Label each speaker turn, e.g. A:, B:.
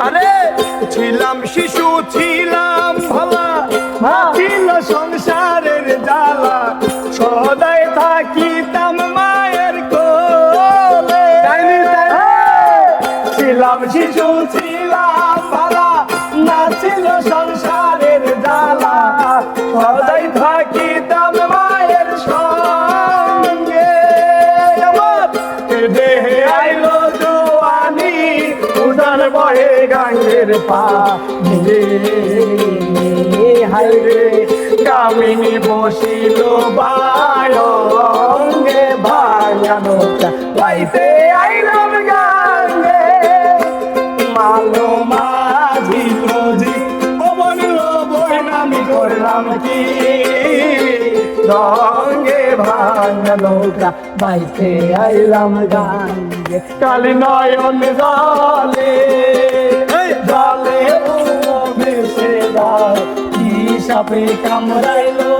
A: আরে ছিলাম শিশু ছিলাম ভালা, ছিল সংসারের জ্বালা, সদাই থাকিতাম মায়ের কোলে। ছিলাম শিশু ছিলাম ভালা, না ছিল সংসারের জ্বালা, সদাই থাকিতাম মায়ের সঙ্গে। আমার দেহে আইলো জোয়ানি, উদার বহে গাঙ্গের পানি। হায় রে কামিনী বসিল বায়ঙ্গে, ভাঙা নৌকা পাইতে আইলাম গাঙ্গে। মালো মাঝি নদী বলল বই আমি করলাম কি, রঙ্গে ভাঙা নৌকা পাইতে আইলাম গাঙ্গে। কালি নয়ন জলে জলে ভেসে যায়, কি সাপে কামড়াইলো